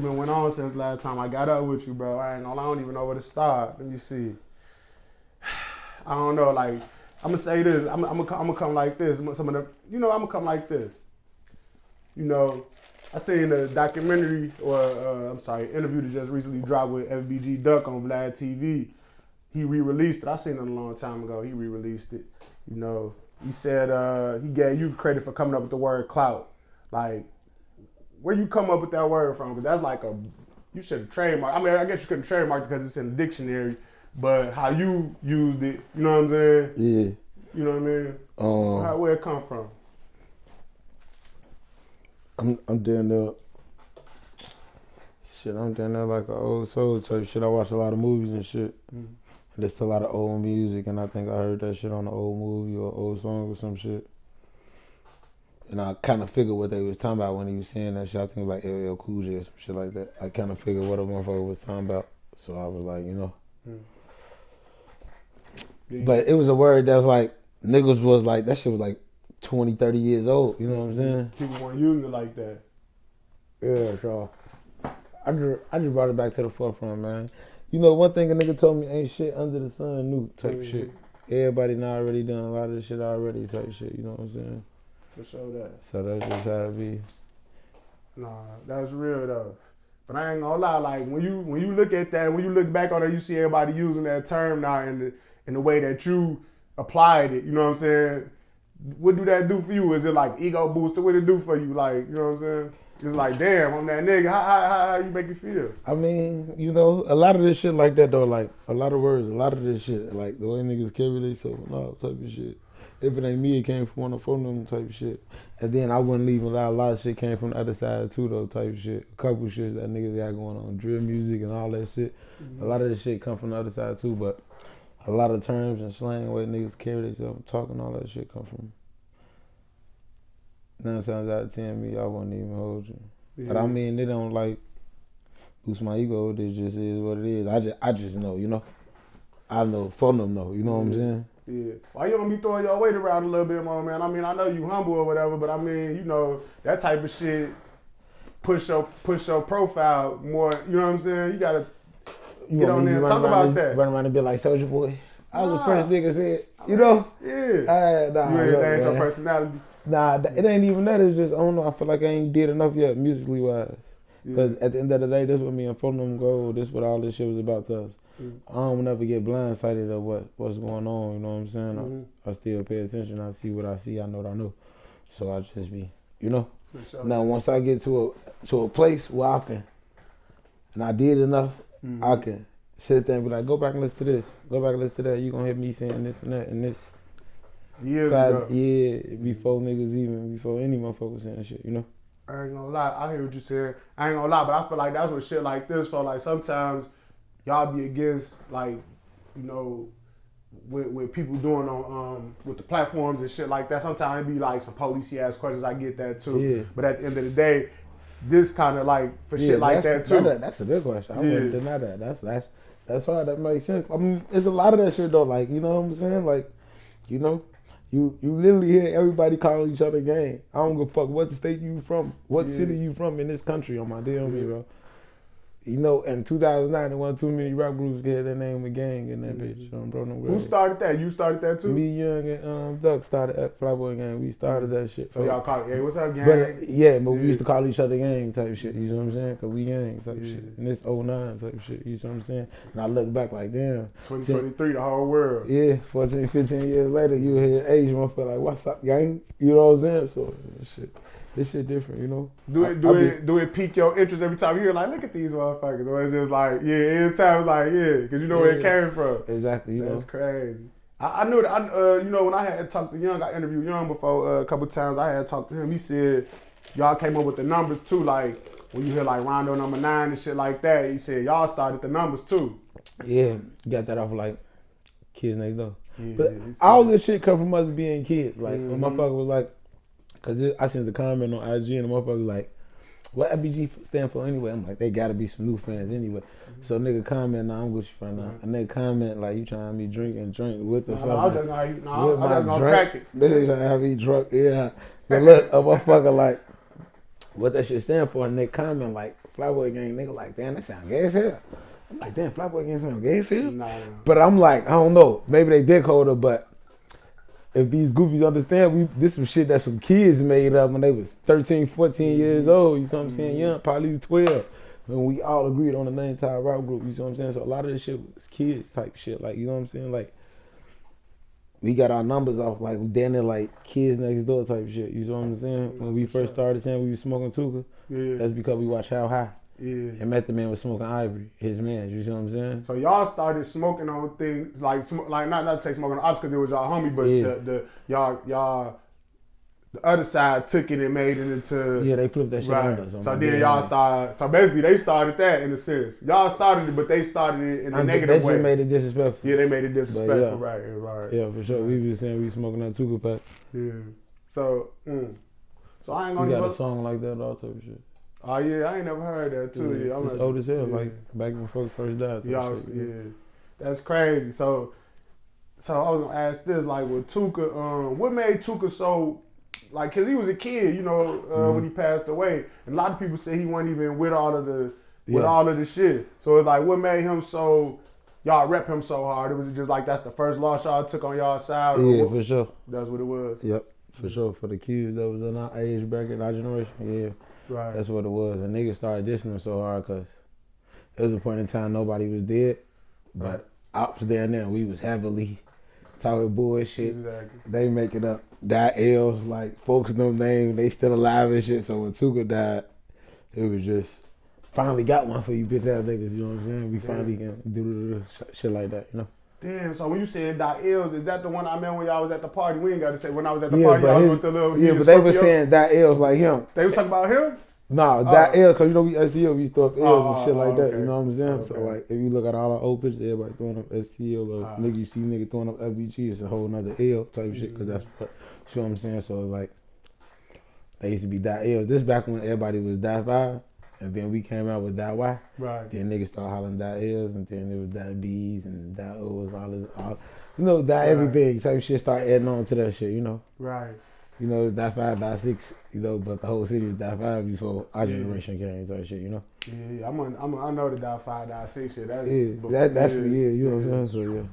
Even went on since last time I got up with you, bro. I don't even know where to start. Let me see. I don't know, like, I'm gonna say this. I'm gonna come like this. Some of them, I'm gonna come like this. I seen a documentary interview that just recently dropped with FBG Duck on VLAD TV. He re-released it. I seen it a long time ago. He re-released it. He said he gave you credit for coming up with the word clout. Like, where you come up with that word from? Because that's like you should have trademarked. I mean, I guess you couldn't trademark it because it's in the dictionary, but how you used it, you know what I'm saying? Yeah. You know what I mean? Where it come from? I'm down there. Shit, I'm down there like an old soul type shit. I watch a lot of movies and shit. Mm-hmm. Listen to a lot of old music, and I think I heard that shit on an old movie or old song or some shit. And I kind of figured what they was talking about when he was saying that shit. I think it was like LL Cool J or some shit like that. I kind of figured what a motherfucker was talking about. So I was like, Yeah. But it was a word that was like, niggas was like, that shit was like 20, 30 years old. You know what I'm saying? People weren't using it like that. Yeah, so I just brought it back to the forefront, man. One thing a nigga told me, ain't shit under the sun new type shit. Everybody now already done a lot of this shit already type shit. You know what I'm saying? For sure that. So that's just how it be. Nah, that's real though. But I ain't gonna lie, like when you look at that, when you look back on it, you see everybody using that term now in the way that you applied it. You know what I'm saying? What do that do for you? Is it like ego booster? What it do for you? Like, you know what I'm saying? It's like, damn, I'm that nigga. How you make you feel? I mean, a lot of this shit like that though, like a lot of words, a lot of this shit, like the way niggas carry themselves and all type of shit. If it ain't me, it came from one of them type of shit. And then I wouldn't leave a lot of shit came from the other side too though type of shit. A couple shit that niggas got going on, drill music and all that shit. Mm-hmm. A lot of this shit come from the other side too, but a lot of terms and slang, the way niggas carry themselves, talking, all that shit come from 9 times out of 10 me, I wouldn't even hold you. Yeah. But I mean, they don't like boost my ego. It just is what it is. I just know, I know, for them know, you know what I'm saying? Yeah. Why you don't be throwing your weight around a little bit more, man? I mean, I know you humble or whatever, but I mean, that type of shit push your profile more, you know what I'm saying? You gotta get on there and talk about that. Run around and be like, Soulja Boy. I was the first nigga said, you know? Yeah. That ain't your personality. Nah, it ain't even that. It's just, I don't know, I feel like I ain't did enough yet, musically wise. Because at the end of the day, that's what me and Fulham go, this what all this shit was about to us. I don't never get blindsided of what's going on, you know what I'm saying? I still pay attention, I see what I see, I know what I know. So I just be, Sure. Now once I get to a place where I can, and I did enough, I can sit there and be like, go back and listen to this, go back and listen to that, you gonna hear me saying this and that and this. Years ago. Yeah, before any motherfuckers saying shit, I ain't gonna lie, I hear what you said. I ain't gonna lie, but I feel like that's what shit like this for. Like sometimes y'all be against, like, with people doing on with the platforms and shit like that. Sometimes it be like some police ass questions. I get that too. Yeah. But at the end of the day, this kind of like for shit like that too. That's a good question. I wouldn't deny that. That's hard. That makes sense. I mean, there's a lot of that shit though. Like, you know what I'm saying? Like, You literally hear everybody calling each other gang. I don't give a fuck what state you from, what city you from in this country on my DMV, bro. In 2009, there wasn't too many rap groups get their name a gang in that bitch. Bro, who started that? You started that too? Me, Young, and Duck started at Flyboy Gang. We started that shit. So y'all call it, hey, what's up, gang? But we used to call each other gang type shit, you know what I'm saying? Because we gang type shit. And it's 09 type shit, you know what I'm saying? And I look back like, damn. 2023, the whole world. Yeah, 14, 15 years later, you hear Asian motherfucker like, what's up, gang? You know what I'm saying? So, this shit different, Do it pique your interest every time you hear, like, look at these motherfuckers? Or it's just like, every time it's like, because you know where it came from. Exactly, That's crazy. I knew that, when I had talked to Young, I interviewed Young before a couple times. I had talked to him. He said, y'all came up with the numbers too. Like, when you hear like Rondo number 9 and shit like that, he said, y'all started the numbers too. Yeah, got that off like Kids Next Door. But all this shit come from us being kids. Like, when motherfucker was like, because I seen the comment on IG and the motherfucker like, what FBG stand for anyway? I'm like, they gotta be some new fans anyway. So nigga comment, nah, I'm with you right now. And they comment like, you trying to be drink with the fucking. I'm just gonna crack it. They trying to have me drunk, yeah. But look, a motherfucker like, what that shit stand for, and they comment like, Flyboy Gang, nigga like, damn, that sound gay as hell. I'm like, damn, Flyboy Gang sound gay as hell? Nah. But I'm like, I don't know. Maybe they dick holder, but if these goofies understand, this some shit that some kids made up when they was 13, 14 years old. You know what I'm saying? Young, probably 12. And we all agreed on the name entire rap group. You know what I'm saying? So a lot of this shit was kids type shit. Like, you know what I'm saying? Like, we got our numbers off like damn near like kids next door type shit. You know what I'm saying? When we first started saying we was smoking Tuka, that's because we watched How High. Yeah. And Method Man was smoking Ivory, his man. You see what I'm saying? So y'all started smoking on things like not to say smoking on ops because it was y'all homie, but y'all the other side took it and made it into they flipped that shit on us. So then y'all started. So basically they started that in a sense. Y'all started it, but they started it in a negative way. They made it disrespectful. Yeah, they made it disrespectful. Right. Yeah, for sure. We was saying we smooking that Tuka pack. Yeah. So I ain't gonna. We got a song like that, all type of shit. Oh yeah, I ain't never heard that too. Yeah, it's old as hell, like back when folks first died. Yeah, that's crazy. So I was gonna ask this, like with Tuka, what made Tuka so, like, cause he was a kid, you know, when he passed away, and a lot of people say he wasn't even with all of the shit. So it's like, what made him so, y'all rep him so hard? Was it just like that's the first loss y'all took on y'all side? Yeah, for sure. That's what it was. Yep, for sure. For the kids that was in our age bracket, our generation, yeah. Right. That's what it was. And niggas started dissing him so hard because there was a point in time nobody was dead. But ops down there, we was heavily talking bullshit. Exactly. They making up die L's, like folks know name, they still alive and shit. So when Tuka died, it was just finally got one for you bitch ass niggas, you know what I'm saying? We finally can do shit like that, you know? Damn, so when you said Dot Ills, is that the one I meant when y'all was at the party? We ain't got to say when I was at the party, y'all was with the little... Yeah, but they were saying Dot Ills like him. They was talking about him? No, Dot Ills, because you know we STL, we used to throw up L's and shit like that, you know what I'm saying? Okay. So like, if you look at all our old pictures, everybody throwing up STL, or nigga, you see nigga throwing up FBG, it's a whole nother L type shit, because that's what, you know what I'm saying? So like, they used to be Dot Ills. This back when everybody was Dot 5. And then we came out with Dot Y. Right. Then niggas started hollering Dot L's, and then there was Dot B's and Dot O's, all you know, Dot everything type shit started adding on to that shit, you know. Right. You know, it's Dot 5, Dot 6, you know, but the whole city was Dot 5 before our generation came type shit, you know. Yeah, I know the Dot 5, Dot 6 shit. That's you know what I'm saying? So yeah.